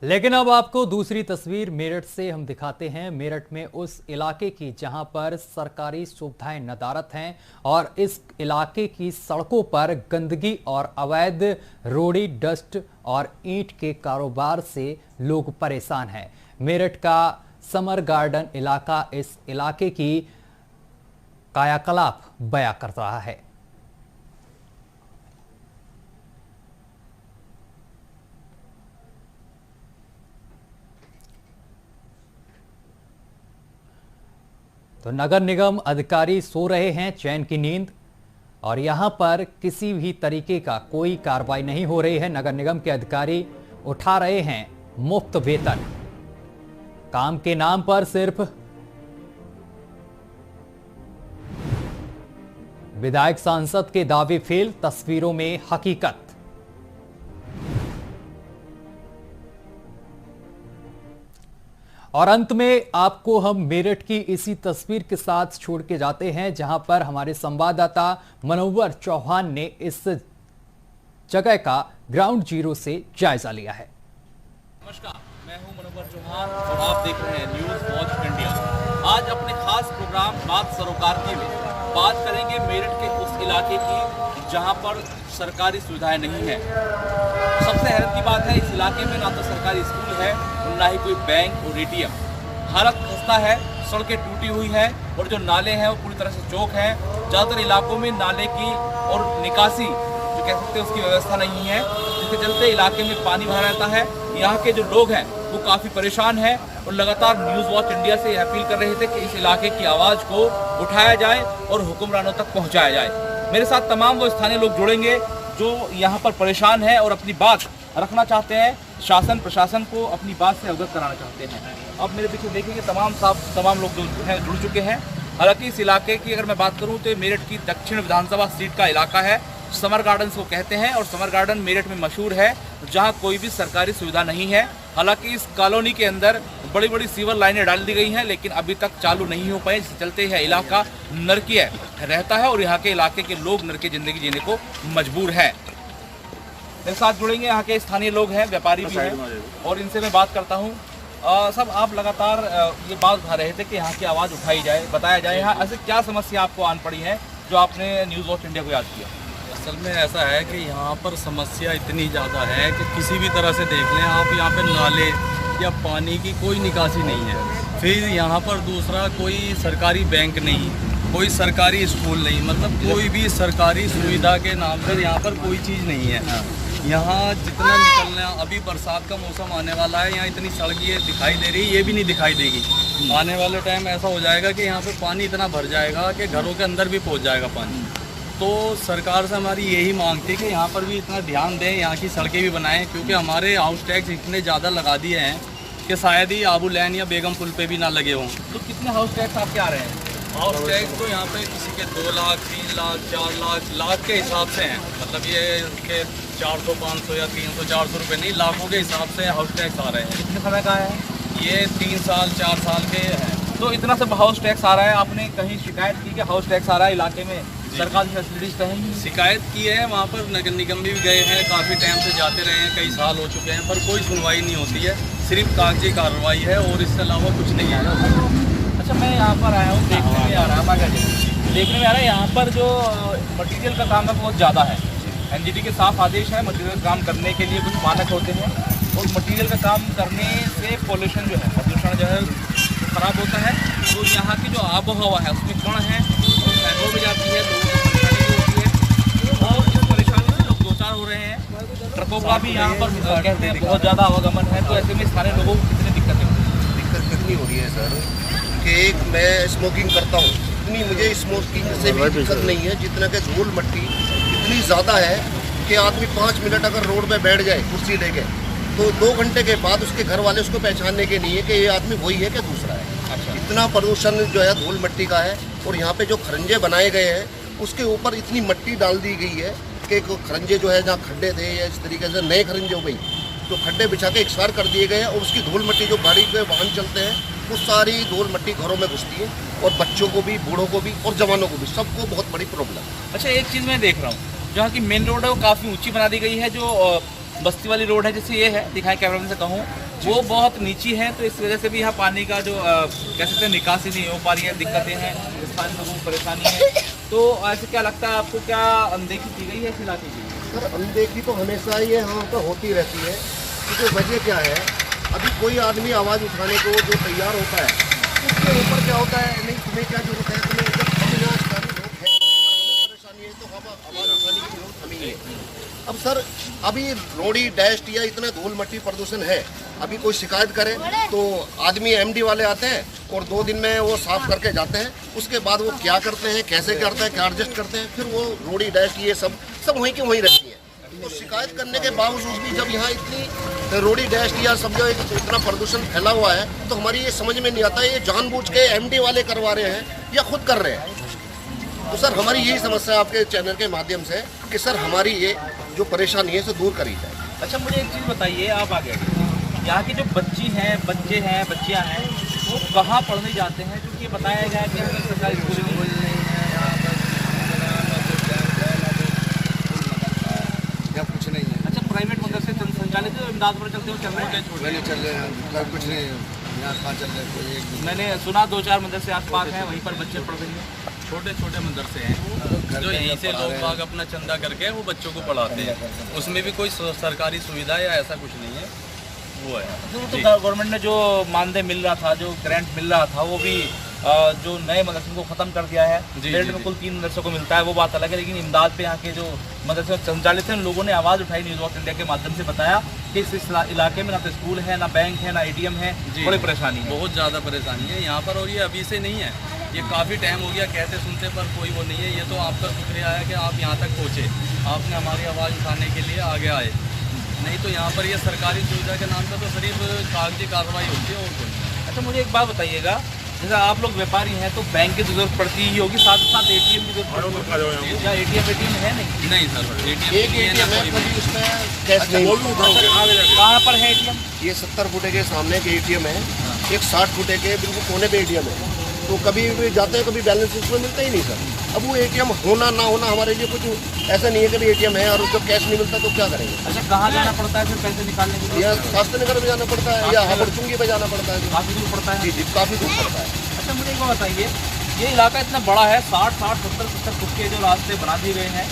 लेकिन अब आपको दूसरी तस्वीर मेरठ से हम दिखाते हैं। मेरठ में उस इलाके की जहां पर सरकारी सुविधाएं नदारद हैं और इस इलाके की सड़कों पर गंदगी और अवैध रोड़ी डस्ट और ईंट के कारोबार से लोग परेशान हैं। मेरठ का समर गार्डन इलाका इस इलाके की कायाकलाप बयां कर रहा है। तो नगर निगम अधिकारी सो रहे हैं चैन की नींद और यहां पर किसी भी तरीके का कोई कार्रवाई नहीं हो रही है। नगर निगम के अधिकारी उठा रहे हैं मुफ्त वेतन, काम के नाम पर सिर्फ विधायक सांसद के दावे फेल, तस्वीरों में हकीकत। और अंत में आपको हम मेरठ की इसी तस्वीर के साथ छोड़ के जाते हैं जहां पर हमारे संवाददाता मनोवर चौहान ने इस जगह का ग्राउंड जीरो से जायजा लिया है। नमस्कार, मैं हूं मनोवर चौहान और आप देख रहे हैं न्यूज़ वॉच इंडिया। आज अपने खास प्रोग्राम बात सरोकारती में बात करेंगे मेरठ के उस इलाके की जहां पर सरकारी सुविधाएं नहीं है। सबसे हैरत की बात है, इस इलाके में ना तो सरकारी स्कूल है और ना ही कोई बैंक और एटीएम। हालत खस्ता है, सड़कें टूटी हुई है और जो नाले हैं वो पूरी तरह से चौक हैं। ज़्यादातर इलाकों में नाले की और निकासी जो कह सकते हैं उसकी व्यवस्था नहीं है, जिसके चलते इलाके में पानी भरा रहता है। यहाँ के जो लोग हैं वो काफ़ी परेशान हैं और लगातार न्यूज़ वॉच इंडिया से अपील कर रहे थे कि इस इलाके की आवाज़ को उठाया जाए और हुक्मरानों तक पहुँचाया जाए। मेरे साथ तमाम वो स्थानीय लोग जुड़ेंगे जो यहाँ पर परेशान है और अपनी बात रखना चाहते हैं, शासन प्रशासन को अपनी बात से अवगत कराना चाहते हैं। अब मेरे पीछे देखेंगे तमाम लोग जो हैं जुड़ चुके हैं। हालांकि इस इलाके की अगर मैं बात करूं तो मेरठ की दक्षिण विधानसभा सीट का इलाका है, समर गार्डन को कहते हैं और समर गार्डन मेरठ में मशहूर है जहां कोई भी सरकारी सुविधा नहीं है। हालांकि इस कॉलोनी के अंदर बड़ी बड़ी सीवर लाइनें डाल दी गई हैं लेकिन अभी तक चालू नहीं हो पाए, जिसके चलते यह इलाका नरकीय रहता है और यहाँ के इलाके के लोग नरकीय जिंदगी जीने को मजबूर है। मेरे साथ जुड़ेंगे यहाँ के स्थानीय लोग हैं, व्यापारी भी हैं और इनसे मैं बात करता हूँ। सब आप लगातार ये बात उठा रहे थे कि यहाँ की आवाज़ उठाई जाए, बताया जाए। यहाँ ऐसे क्या समस्या आपको आन पड़ी है जो आपने न्यूज़ वॉच इंडिया को याद किया? असल में ऐसा है कि यहाँ पर समस्या इतनी ज़्यादा है कि किसी भी तरह से देख लें आप, यहाँ पे नाले या पानी की कोई निकासी नहीं है। फिर यहाँ पर दूसरा कोई सरकारी बैंक नहीं, कोई सरकारी स्कूल नहीं, मतलब कोई भी सरकारी सुविधा के नाम पर यहाँ पर कोई चीज़ नहीं है। यहाँ जितना निकलना, अभी बरसात का मौसम आने वाला है, यहाँ इतनी सड़कें दिखाई दे रही, ये भी नहीं दिखाई देगी। आने वाले टाइम ऐसा हो जाएगा कि यहाँ पे पानी इतना भर जाएगा कि घरों के अंदर भी पहुँच जाएगा पानी। तो सरकार से हमारी यही मांग थी कि यहाँ पर भी इतना ध्यान दें, यहाँ की सड़कें भी बनाएं, क्योंकि हमारे हाउस टैक्स इतने ज़्यादा लगा दिए हैं कि शायद ही आबू लैन या बेगम पुल पे भी ना लगे हों। तो कितने हाउस टैक्स आपके आ रहे हैं? हाउस टैक्स तो यहाँ पे किसी के 2 लाख 3 लाख 4 लाख के हिसाब से हैं, मतलब ये के 400 500 या 300 400 रुपये नहीं, लाखों के हिसाब से हाउस टैक्स आ रहे हैं। कितने समय का है ये? 3 साल 4 साल के हैं। तो इतना सब हाउस टैक्स आ रहा है, आपने कहीं शिकायत की कि हाउस टैक्स आ रहा है इलाके में, सरकारी फैसिलिटीज तो हैं? शिकायत की है, वहाँ पर नगर निगम भी गए हैं, काफ़ी टाइम से जाते रहे हैं, कई साल हो चुके हैं, पर कोई सुनवाई नहीं होती है, सिर्फ कागजी कार्रवाई है और इसके अलावा कुछ नहीं है। अच्छा, मैं यहाँ पर आया हूँ, देखने में आ रहा है यहाँ पर जो मटेरियल का काम है बहुत ज़्यादा है। एनजीटी के साफ आदेश है, मटेरियल काम करने के लिए कुछ मानक होते हैं और मटेरियल का काम करने से पोल्यूशन जो है, प्रदूषण जो है ख़राब होता है। तो यहाँ की जो आबो हवा है उसमें कण है और फैलों में जाती है, लोगों को परेशानी भी होती है और इस परेशानी से लोग दो चार हो रहे हैं। ट्रकों का भी यहाँ पर कहते हैं बहुत ज़्यादा आवागमन है, तो ऐसे में स्थानीय लोगों को कितनी दिक्कतें होती हैं? दिक्कत कितनी हो रही है सर कि एक मैं स्मोकिंग करता हूँ, इतनी मुझे स्मोकिंग से भी दिक्कत नहीं है जितना कि धूल मट्टी इतनी ज़्यादा है कि आदमी 5 मिनट अगर रोड पे बैठ जाए कुर्सी लेके तो 2 घंटे के बाद उसके घर वाले उसको पहचानने के नहीं है कि ये आदमी वही है कि दूसरा है। अच्छा। इतना प्रदूषण जो है धूल मट्टी का है और यहाँ पे जो खरंजे बनाए गए हैं उसके ऊपर इतनी मट्टी डाल दी गई है कि खरंजे जो है जहाँ खड्डे थे या इस तरीके से नए खरंजे हो गई तो खड्डे बिछा के एक्सपायर कर दिए गए हैं और उसकी धूल मट्टी जो गाड़ी पे वाहन चलते हैं वो सारी धूल मट्टी घरों में घुसती है और बच्चों को भी, बूढ़ों को भी और जवानों को भी, सबको बहुत बड़ी प्रॉब्लम है। अच्छा, एक चीज़ मैं देख रहा हूँ, जहाँ की मेन रोड है वो काफ़ी ऊंची बना दी गई है, जो बस्ती वाली रोड है, जैसे ये है, दिखाएं कैमरामैन से कहूँ, वो बहुत नीची है, तो इस वजह से भी यहाँ पानी का जो कह सकते हैं निकासी नहीं हो पा रही है, दिक्कतें हैं, स्थानीय लोगों को परेशानी है। तो ऐसे क्या लगता है आपको, क्या अनदेखी की गई है इस इलाके की? सर अनदेखी तो हमेशा ये यहाँ पर होती रहती है, क्योंकि वजह क्या है, अभी कोई आदमी आवाज़ उठाने को जो तैयार होता है, उसके ऊपर क्या होता है, नहीं तुम्हें क्या जरूरत है, तुम्हें जब हम यहाँ स्थानीय लोग हैं, हमें परेशानी है तो हम आवाज़ उठाने की जरूरत हमें ही है। अब सर अभी रोडी डस्ट या इतना धूल मट्टी प्रदूषण है, अभी कोई शिकायत करे तो आदमी एमडी वाले आते हैं और 2 दिन में वो साफ करके जाते हैं। उसके बाद वो क्या करते हैं, कैसे करते हैं, क्या एडजस्ट करते हैं, फिर वो रोडी डस्ट ये सब वहीं की वहीं रहती है। तो शिकायत करने के बावजूद भी जब यहाँ इतनी रोडी डस्ट या सब जो इतना प्रदूषण फैला हुआ है, तो हमारी ये समझ में नहीं आता ये जानबूझ के एमडी वाले करवा रहे हैं या खुद कर रहे हैं। तो सर हमारी यही समस्या है आपके चैनल के माध्यम से कि सर हमारी ये जो परेशानी है इसे दूर करी जाए। अच्छा मुझे एक चीज़ बताइए, आप आगे यहाँ की जो बच्ची हैं, बच्चे हैं, बच्चियाँ हैं, वो कहाँ पढ़ने जाते हैं? क्योंकि बताया गया है कि हमें सरकारी स्कूल कुछ नहीं है। अच्छा प्राइवेट मदरसे संचालित है, इमदाद पर चलते हुए चल रहे हैं? चल रहे हैं, कुछ नहीं यहाँ कहाँ चल रहे हैं। मैंने सुना 2-4 मदरसे आस-पास हैं, वहीं पर बच्चे पढ़ रहे हैं। छोटे छोटे मदरसे हैं जो यहीं से लोग बाग अपना चंदा करके वो बच्चों को पढ़ाते हैं, उसमें भी कोई सरकारी सुविधा या ऐसा कुछ नहीं है, वो है। तो गवर्नमेंट ने जो मानदेय मिल रहा था, जो ग्रांट मिल रहा था, वो भी जो नए मदरसों को ख़त्म कर दिया है। ग्रांट में कुल 3 मदरसों को मिलता है, वो बात अलग है, लेकिन इमदाद पे यहाँ के जो मदरसे संचालित हैं, लोगों ने आवाज़ उठाई, न्यूज़ ऑफ इंडिया के माध्यम से बताया कि इस इलाके में ना तो स्कूल है, ना बैंक है, ना ATM है, बड़ी परेशानी है, बहुत ज़्यादा परेशानी है यहाँ पर। और ये अभी से नहीं है, ये काफ़ी टाइम हो गया कहते सुनते, पर कोई वो नहीं है। ये तो आपका शुक्रिया है कि आप यहाँ तक पहुँचे, आपने हमारी आवाज़ उठाने के लिए आगे आए, नहीं तो यहाँ पर ये सरकारी सुविधा के नाम पर तो सिर्फ कागजी कार्रवाई होती है और कोई नहीं। अच्छा मुझे एक बात बताइएगा, जैसे आप लोग व्यापारी हैं तो बैंक की जरूरत पड़ती ही होगी, साथ ही साथ ATM की जरूरत पड़ती है, क्या ATM है? नहीं सर, एक ATM है, कभी उसमें कैश नहीं। कहाँ पर है ATM? ये 70 फुटे के सामने के ATM है, एक 60 फुटे के बिल्कुल कोने पे ATM है। तो कभी भी जाते हैं, कभी बैलेंस उसमें मिलता ही नहीं सर। अब वो ATM होना ना होना हमारे लिए कुछ ऐसा नहीं है कि ATM है और जब कैश नहीं मिलता तो क्या करेंगे। अच्छा कहाँ जाना पड़ता है फिर पैसे निकालने के लिए? या शास्त्र नगर में जाना पड़ता है या हड़चुंगी पे जाना पड़ता है, काफ़ी दूर पड़ता है। जी काफ़ी दूर पड़ता है। अच्छा मुझे एक बात बताइए, ये इलाका इतना बड़ा है, 60-70 फुट के जो रास्ते बना दिए गए हैं,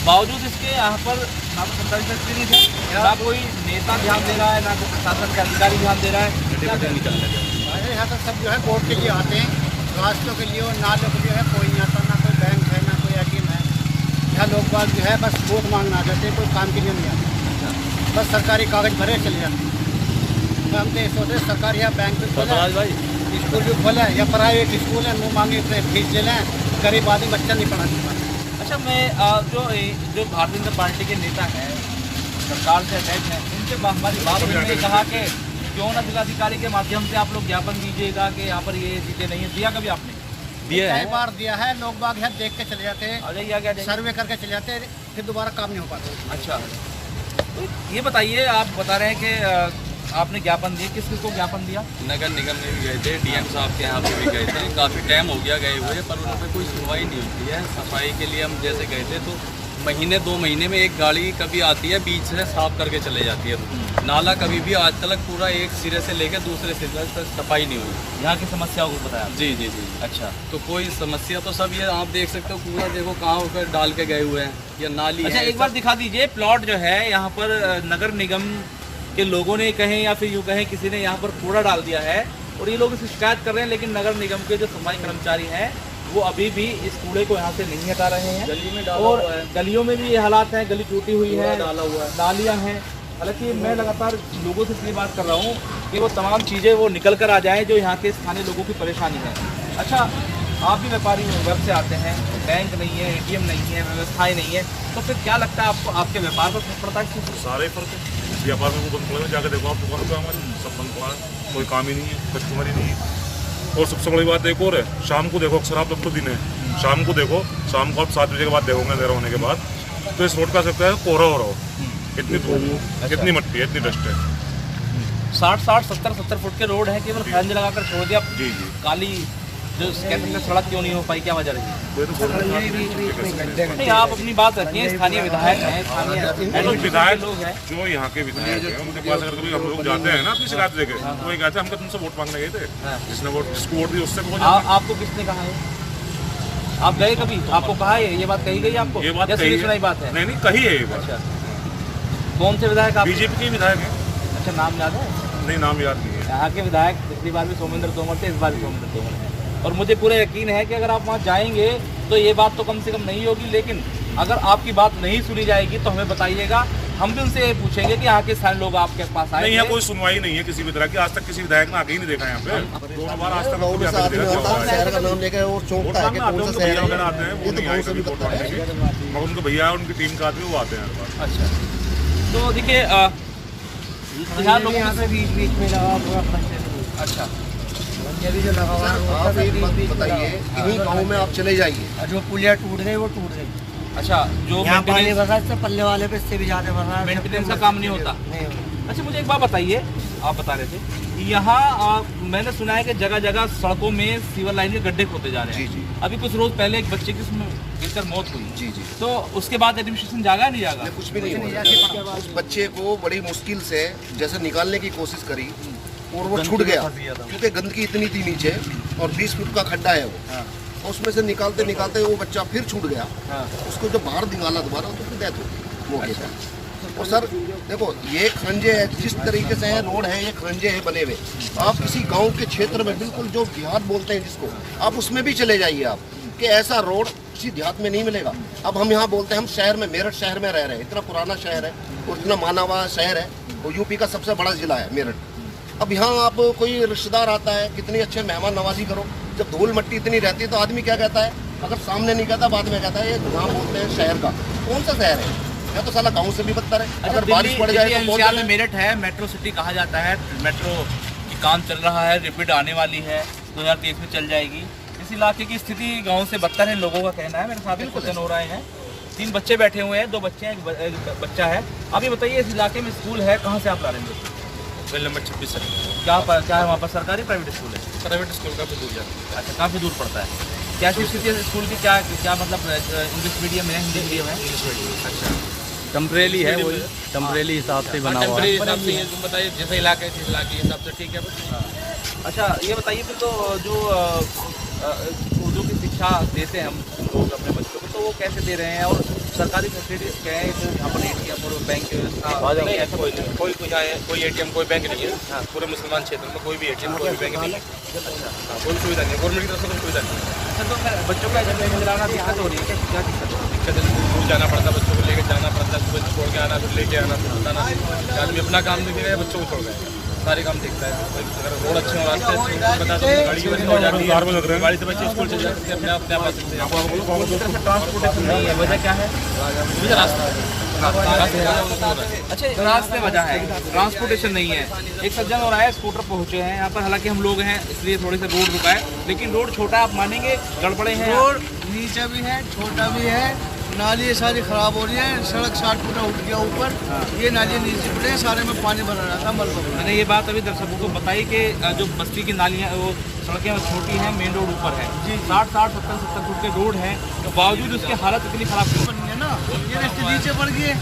बावजूद इसके यहाँ पर ना तो सरकारी फैसिलिटीज है, ना कोई नेता ध्यान दे रहा है, ना कोई प्रशासन का अधिकारी ध्यान दे रहा है। यहाँ तक सब जो है वोट के लिए आते हैं, रास्तों के लिए और नालों के लिए है, कोई नहीं आता, ना कोई बैंक है, ना कोई ATM है। यहाँ लोग बाग जो है बस वोट मांगना आ जाते हैं, कोई काम के लिए नहीं आते, बस सरकारी कागज भरे चले जाते हैं। तो हम तो ये सोचते हैं सरकार या बैंक भी खोले, स्कूल भी खोले, या प्राइवेट स्कूल है, मुँह मांगे फीस ले लें, गरीब आदमी बच्चा नहीं पढ़ा सकता। अच्छा मैं जो भारतीय जनता पार्टी के नेता हैं, सरकार से अटैच हैं, उनसे हमारी बात उन्होंने कहा कि क्यों ना जिलाधिकारी के माध्यम से आप लोग ज्ञापन दीजिएगा कि यहाँ पर ये चीज़ें नहीं है। दिया कभी आपने? दिया है, कई बार दिया है। लोग बाग यहाँ देख के चले जाते हैं, आ जाइए आगे, सर्वे करके चले जाते हैं, फिर दोबारा काम नहीं हो पाता। अच्छा तो ये बताइए, आप बता रहे हैं कि आपने ज्ञापन दिए, किस किस को ज्ञापन दिया? नगर निगम में भी गए थे, DM साहब के यहाँ पे भी गए थे, काफ़ी टाइम हो गया गए हुए, पर उन पर कोई सुनवाई नहीं होती है। सफाई के लिए हम जैसे गए थे तो महीने 2 महीने में एक गाड़ी कभी आती है, बीच से साफ करके चले जाती है। नाला कभी भी आज तक पूरा एक सिरे से लेकर दूसरे सिरे तक सफाई नहीं हुई। यहाँ की समस्याओं को बताया? जी। अच्छा तो कोई समस्या तो सब ये आप देख सकते हो, पूरा देखो कहाँ पर डाल के गए हुए हैं, या नाली अच्छा है। एक बार दिखा दीजिए प्लॉट जो है यहाँ पर, नगर निगम के लोगों ने कहें या फिर यूँ कहें किसी ने यहाँ पर कूड़ा डाल दिया है और ये लोग इसकी शिकायत कर रहे हैं, लेकिन नगर निगम के जो सफाई कर्मचारी हैं वो अभी भी इस कूड़े को यहाँ से नहीं हटा रहे हैं। गली में डाला और हुआ है, गलियों में भी ये हालात हैं, गली टूटी हुई है, डाला हुआ है, नालियाँ हैं। हालांकि मैं लगातार लोगों से इसलिए बात कर रहा हूँ कि वो तमाम चीज़ें वो निकल कर आ जाएँ जो यहाँ के स्थानीय लोगों की परेशानी है। अच्छा आप भी व्यापारी वर्ग से आते हैं, बैंक नहीं है, ATM नहीं है, व्यवस्थाएं नहीं है, तो फिर क्या लगता है आपको, आपके व्यापार पर फर्क पड़ता है? सारे फर्क है। इस व्यापार में वो बंद पड़े, जाकर देखो आप दुकान पे हमारे सब बंद पड़ा है, कोई काम ही नहीं है, कस्टमर ही नहीं है। और सबसे बड़ी बात एक और है, शाम को देखो, अक्सर आप लोग तो दिन है, शाम को देखो, शाम को आप 7 बजे के बाद देखोगे अंधेरा होने के बाद, तो इस रोड का सकता है कोहरा हो रहा हो, इतनी धूल, इतनी मट्टी है, इतनी डस्ट है। 60-70 फुट के रोड है, केवल खंज लगाकर छोड़ दिया, जी काली जो कहते हैं सड़क क्यों नहीं हो पाई, क्या वजह रही? वो तो बोल नहीं, आप अपनी बात रखिए, स्थानीय विधायक हैं, स्थानीय विधायक लोग हैं। जो यहाँ के विधायक हैं उनके पास अगर कभी हम लोग जाते हैं ना अपनी शिकायत लेके, तो वही कहते हैं हम तो तुमसे वोट मांगने गए थे, जिसको वोट दी उससे आपको किसने कहा है? आप गए कभी? आपको कहा है ये बात कही गई आपको? ये बात सुनी सुनाई बात है? नहीं कही है ये बात। अच्छा, कौन से विधायक आप? बीजेपी के विधायक हैं। अच्छा, नाम याद है? नहीं, नाम याद नहीं है। यहाँ के विधायक पिछली बार भी सोमेंद्र तोमर थे, इस बार भी सोमेंद्र तोमर है, और मुझे पूरा यकीन है कि अगर आप वहाँ जाएंगे तो ये बात तो कम से कम नहीं होगी। लेकिन अगर आपकी बात नहीं सुनी जाएगी तो हमें बताइएगा, हम भी उनसे ये पूछेंगे कि यहाँ के स्थानीय लोग आपके पास आए। नहीं, यहाँ कोई सुनवाई नहीं है किसी भी तरह की, आज तक किसी विधायक ने आके ही नहीं देखा यहाँ पे। 2 बार आज तक शहर का नाम लेकर और चौंकता है कि कौन सा शहर है, आते हैं, वो नहीं आए कभी वोट मांगने के, मगर उनके भैया उनकी टीम का आदमी वो आते हैं हर बार। अच्छा, तो देखिए यहाँ लोगों से बीच में लगा पूरा। अच्छा, भी जो लगा हुआ है आप एक बात बताइए, इन्हीं गाँव में आप चले जाइए, जो पुलिया टूट गई वो टूट गई। अच्छा, जो यहाँ पानी भर रहा है, इससे पल्ले वाले पे इससे भी ज्यादा भर रहा है, मेंटेनेंस का काम नहीं होता। नहीं होता। अच्छा, मुझे एक बात बताइए, आप बता रहे थे यहाँ मैंने सुना है कि जगह जगह सड़कों में सीवर लाइन के गड्ढे खोदे जा रहे हैं। जी। अभी कुछ रोज पहले एक बच्चे की उसमें गिरकर मौत हुई। जी। तो उसके बाद एडमिनिस्ट्रेशन जागा नहीं जागा? कुछ भी नहीं हुआ। उस बच्चे को बड़ी मुश्किल से जैसे निकालने की कोशिश करी और वो छूट गया, क्योंकि गंदगी इतनी थी नीचे और 20 फुट का खड्डा है वो, उसमें से निकालते निकालते वो बच्चा फिर छूट गया। उसको जब बाहर निकाला दोबारा तो फिर डेथ हो गई मौके पर। और सर देखो, ये खरंजे है, जिस तरीके से रोड है, ये खरंजे है बने हुए। आप किसी गांव के क्षेत्र में बिल्कुल जो देहात बोलते हैं जिसको, आप उसमें भी चले जाइए आप, कि ऐसा रोड किसी देहात में नहीं मिलेगा। अब हम यहाँ बोलते हैं हम शहर में, मेरठ शहर में रह रहे हैं, इतना पुराना शहर है और इतना माना हुआ शहर है, और यूपी का सबसे बड़ा जिला है मेरठ। अब यहाँ आप कोई रिश्तेदार आता है, कितनी अच्छे मेहमान नवाजी करो, जब धूल मट्टी इतनी रहती है तो आदमी क्या कहता है, अगर सामने नहीं कहता बाद में कहता है ये धुआं बोलते हैं शहर का। कौन सा शहर है? या तो साला गांव से भी बदतर है। अगर बारिश पड़ जाए तो एनसीआर में मेरठ है, मेट्रो सिटी कहा जाता है, मेट्रो की काम चल रहा है, रिपीट आने वाली है, 2023 में चल जाएगी। इस इलाके की स्थिति गाँव से बदतर है, लोगों का कहना है। मेरे साथ एक क्वेश्चन हो रहे हैं, 3 बच्चे बैठे हुए हैं, 2 बच्चे हैं, एक बच्चा है। आप ये बताइए, इस इलाके में स्कूल है, कहाँ से आप ला रहे हैं? बिल नंबर 26 है। क्या है वहाँ पर, सरकारी प्राइवेट स्कूल है? प्राइवेट स्कूल काफ़ी दूर जाता है। अच्छा, काफ़ी दूर पड़ता है। क्या स्थिति है स्कूल की? क्या मतलब इंग्लिश मीडियम है, हिंदी मीडियम है? English medium. अच्छा, टेम्परेरी है, वही टेम्परेरी हिसाब से बना हुआ है। हिसाब से ये बताइए, जैसा इलाका है जिस इलाके के हिसाब से ठीक है। अच्छा, ये बताइए फिर, तो जो उर्दू की शिक्षा देते हैं हम लोग अपने बच्चों को, तो वो कैसे दे रहे हैं? और सरकारी फैसिलिटीज क्या है यहाँ पर? एटीएम और बैंक की व्यवस्था नहीं, ऐसा कोई एटीएम कोई बैंक नहीं है। पूरे मुसलमान क्षेत्र में कोई भी एटीएम कोई भी बैंक नहीं है। अच्छा, कोई सुविधा नहीं है, गवर्नमेंट की तरफ से कोई सुविधा नहीं है। अच्छा, तो फिर बच्चों का एजेंडा दिलाना दिक्कत हो रही है? क्या दिक्कत हो रही है? दिक्कत है, दूर जाना पड़ता है, बच्चों को लेकर जाना पड़ता है, सुबह छोड़ के आना, फिर लेके आना, फिर बताना। आदमी अपना काम देखेगा, बच्चों को छोड़ गए, सारे काम देखता है। अगर रोड अच्छे हो, रास्ते अच्छे बता दो, गाड़ी की वजह हो जाती है, गाड़ी से बच्चे स्कूल चले जाते हैं, अपने आप आ सकते हैं। ट्रांसपोर्टेशन नहीं है, वजह क्या है? मुझे रास्ता अच्छा, रास्ते वजह है, ट्रांसपोर्टेशन नहीं है। एक सज्जन हो रहा है, स्कूटर पहुंचे हैं यहाँ पर, हालांकि हम लोग हैं इसलिए थोड़े से रोड रुका है, लेकिन रोड छोटा है, आप मानेंगे गड़बड़े हैं। रोड नीचे भी है, छोटा भी है, नाली ये सारी खराब हो रही है, सड़क 60 फुट उठ गया ऊपर, ये नाली नीचे फुटे, सारे में पानी भरा रहा था मलबा। मैंने ये बात अभी दर्शकों को बताई कि जो बस्ती की नालियाँ, वो सड़कें छोटी हैं, मेन रोड ऊपर है जी, 60-70 फुट के रोड हैं, तो बावजूद उसकी हालत इतनी खराब बन है ना, ये रास्ते नीचे पड़ गए,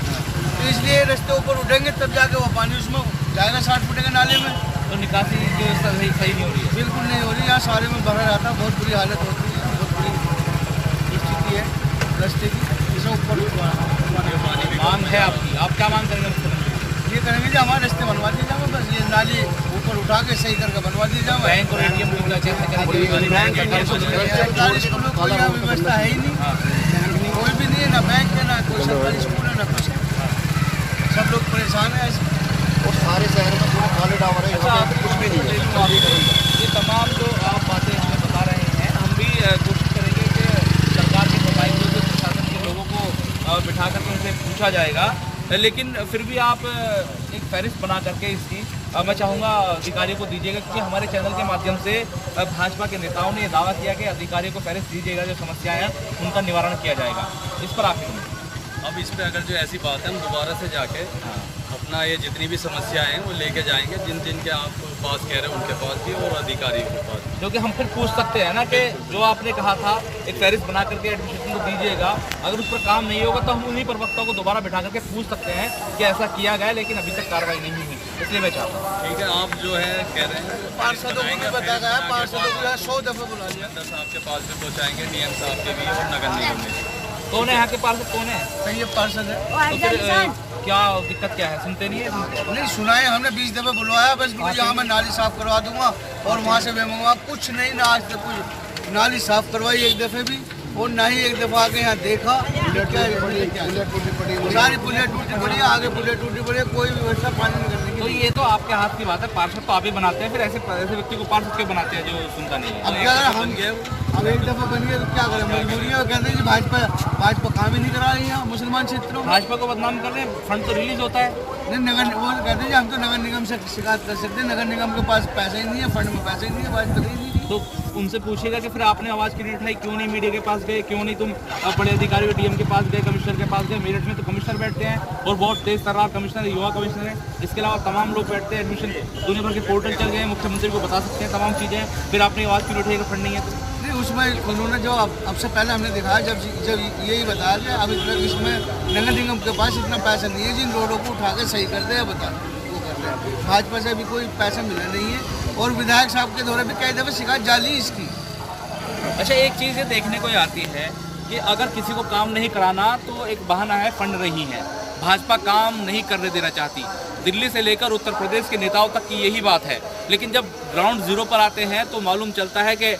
तो इसलिए रास्ते ऊपर उठेंगे तब जाके वो पानी उसमें जाएगा 60 फुट के नाले में। तो निकासी की व्यवस्था सही नहीं हो रही है? बिल्कुल नहीं हो रही, यहाँ सारे में भरा रहता है, बहुत बुरी हालत होती है, बहुत बुरी स्थिति है रास्ते की। ऊपर मांग है आपकी, आप क्या मांग करेंगे? ये करेंगे जी, हमारे रास्ते बनवा दिए जाओ, बस ये नाली ऊपर उठा के सही करके बनवा दिए जाओ। बैंक और एटीएम की सरकारी स्कूलों में कोई व्यवस्था है ही नहीं, कोई भी नहीं है, ना बैंक है, ना कोई सरकारी स्कूल है, ना कुछ है, सब लोग परेशान है। और सारे शहर में पूरा खाली डावर है, यहाँ पे कुछ भी नहीं है। ये तमाम जो आप बातें हमें बता रहे हैं, हम भी कोशिश करेंगे कि सरकार के नुमाइंदों से, प्रशासन के लोगों को बिठा करके उनसे पूछा जाएगा, लेकिन फिर भी आप एक फहरिस्त बना करके इसकी मैं चाहूँगा अधिकारियों को दीजिएगा, क्योंकि हमारे चैनल के माध्यम से भाजपा के नेताओं ने दावा किया कि अधिकारियों को फहरिस्त दीजिएगा, जो समस्याएं हैं उनका निवारण किया जाएगा। इस पर आप अब इस पर अगर जो ऐसी बात है, हम दोबारा से जाके अपना ये जितनी भी समस्या हैं वो लेके जाएंगे, जिन जिन के आप पास कह रहे हैं उनके पास भी और अधिकारियों के पास भी। क्योंकि हम फिर पूछ सकते हैं ना कि जो आपने कहा था एक फहरिस्त बना करके एडमिनिस्ट्रेशन को दीजिएगा, अगर उस पर काम नहीं होगा तो हम उन्हीं प्रवक्ताओं को दोबारा बिठा करके पूछ सकते हैं कि ऐसा किया गया लेकिन अभी तक कार्रवाई नहीं हुई। इसलिए मैं चाहता हूँ ठीक है, आप जो है कह रहे हैं पार्षदों को भी बताया गया, पार्षदों को 100 दफ़े बुला लिया। साहब के पास भी पहुँचाएंगे, डीएम साहब के भी और नगर निगम में भी। कौन है यहाँ के पार्षद, कौन है? ये पार्षद है। तो फिर क्या दिक्कत क्या है, सुनते नहीं है? नहीं सुनाए, हमने 20 दफ़े बुलवाया, बस यहाँ मैं नाली साफ करवा दूंगा और वहाँ से भेजूंगा, कुछ नहीं ना आज तक कुछ नाली साफ करवाई एक दफ़े भी, और ना ही एक दफ़ा आके यहाँ देखा। सारी पुलिया टूटी पड़ी है, आगे पुलिया टूटी पड़ी है, कोई व्यवस्था पानी नहीं करने तो की। ये तो आपके हाथ की बात है, पार्षद तो आप ही बनाते हैं, फिर ऐसे व्यक्ति को पार्षद क्यों बनाते हैं जो सुनता नहीं है? अब क्या करें हम, अब एक दफ़ा बन गया तो क्या करें, मजबूरी है। कहते हैं कि भाजपा काम ही नहीं करा रही है मुसलमान क्षेत्रों में। भाजपा को बदनाम कर रहे हैं, फंड तो रिलीज होता है। नहीं नगर, वो कहते हैं हम तो नगर निगम से शिकायत कर सकते हैं, नगर निगम के पास पैसा ही नहीं है, फंड में पैसा ही नहीं है, भाजपा ही नहीं दी। तो उनसे पूछिएगा कि फिर आपने आवाज़ क्यों नहीं उठाई, क्यों नहीं मीडिया के पास गए, क्यों नहीं तुम बड़े अधिकारी डीएम के पास गए, कमिश्नर के पास गए। मेरठ में तो कमिश्नर बैठते हैं और बहुत तेज तर्रार कमिश्नर है, युवा कमिश्नर है, इसके अलावा तमाम लोग बैठते हैं। एडमिशन दुनिया भर के पोर्टल चल गए हैं, मुख्यमंत्री को बता सकते हैं तमाम चीज़ें, फिर आपने आवाज़ क्यों उठाई, फंड नहीं है तो? नहीं उसमें उन्होंने जो अब से पहले हमने दिखाया, जब यही बताया कि अभी तक इसमें नगर निगम के पास इतना पैसा नहीं है जिन रोडों को उठा के सही कर दे, बता वो कर रहे हैं। भाजपा से भी कोई पैसा मिला नहीं है और विधायक साहब के दौरे पर कई दफ़े शिकायत जाली इसकी। अच्छा, एक चीज़ ये देखने को आती है कि अगर किसी को काम नहीं कराना तो एक बहाना है, फंड नहीं है। भाजपा काम नहीं करने देना चाहती, दिल्ली से लेकर उत्तर प्रदेश के नेताओं तक की यही बात है। लेकिन जब ग्राउंड जीरो पर आते हैं तो मालूम चलता है कि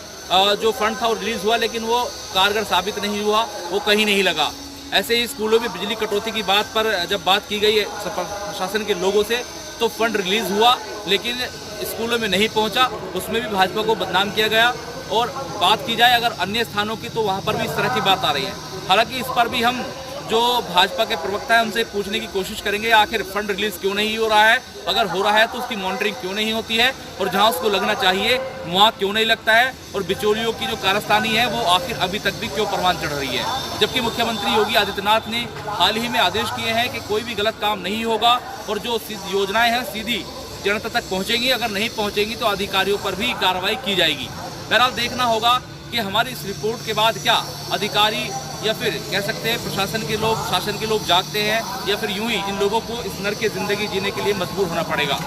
जो फंड था वो रिलीज़ हुआ लेकिन वो कारगर साबित नहीं हुआ, वो कहीं नहीं लगा। ऐसे ही स्कूलों में बिजली कटौती की बात पर जब बात की गई प्रशासन के लोगों से तो फंड रिलीज़ हुआ लेकिन स्कूलों में नहीं पहुंचा, उसमें भी भाजपा को बदनाम किया गया। और बात की जाए अगर अन्य स्थानों की तो वहाँ पर भी इस तरह की बात आ रही है। हालांकि इस पर भी हम जो भाजपा के प्रवक्ता है उनसे पूछने की कोशिश करेंगे आखिर फंड रिलीज़ क्यों नहीं हो रहा है, अगर हो रहा है तो उसकी मॉनिटरिंग क्यों नहीं होती है, और जहां उसको लगना चाहिए वहाँ क्यों नहीं लगता है, और बिचौलियों की जो कारस्तानी है वो आखिर अभी तक भी क्यों परवान चढ़ रही है। जबकि मुख्यमंत्री योगी आदित्यनाथ ने हाल ही में आदेश किए हैं कि कोई भी गलत काम नहीं होगा और जो योजनाएँ हैं सीधी जनता तक पहुँचेंगी, अगर नहीं पहुँचेंगी तो अधिकारियों पर भी कार्रवाई की जाएगी। बहरहाल देखना होगा कि हमारी इस रिपोर्ट के बाद क्या अधिकारी या फिर कह सकते हैं प्रशासन के लोग, शासन के लोग जागते हैं या फिर यूं ही इन लोगों को इस नर्क की ज़िंदगी जीने के लिए मजबूर होना पड़ेगा।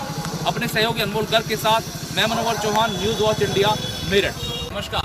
अपने सहयोगी अनमोल गर्ग के साथ मैं Manohar Chauhan, news watch India, Meerut. नमस्कार।